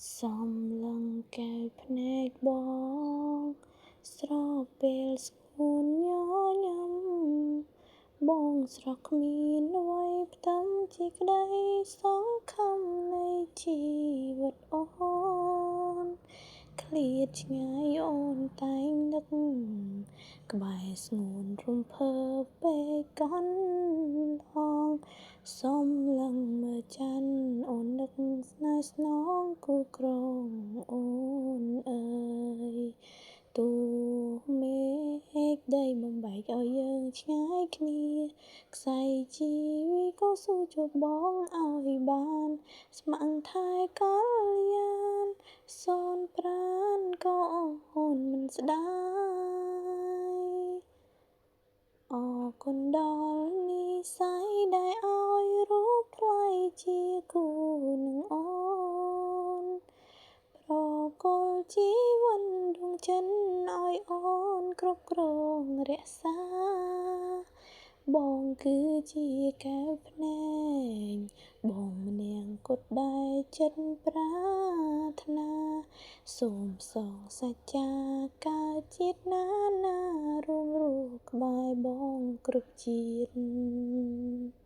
សំឡឹងកែវភ្នែកបងស្រពេលស្ងួនញញឹមបងស្រស់គ្មានអ្វីផ្ទឹមជាក្ដីសង្ឃឹមនៃជីវិតអូនឃ្លាតឆ្ងាយអូនតែងនឹកក្បែរស្ងួនរំភើបពេកកន្លងសំឡឹងមើលច័ន្ទអូននឹកស្នេហ៍ស្នងគូក្រងអូនអើយទូមេឃដីបំបែកឲ្យយើងឆ្ងាយគ្នាខ្សែជីវីក៏ស៊ូជួបបងឲ្យបានស្ម័គ្រថែកល្យាណសូនប្រាណក៏អូនមិនស្ដាយអរគុណដល់និស្ស័យដែលឲ្យរូបថ្លៃជាគូនឹងអូនប្រគល់ជីវិតដួងចិត្តឲ្យអូនគ្រប់គ្រងរក្សាបងគឺជាកែវភ្នែកបងម្នាក់គត់ដែលចិត្តប្រាថ្នាសូមសងសច្ចាកើតជាតិណារួមរស់ក្បែរបងគ្រប់ជាតិ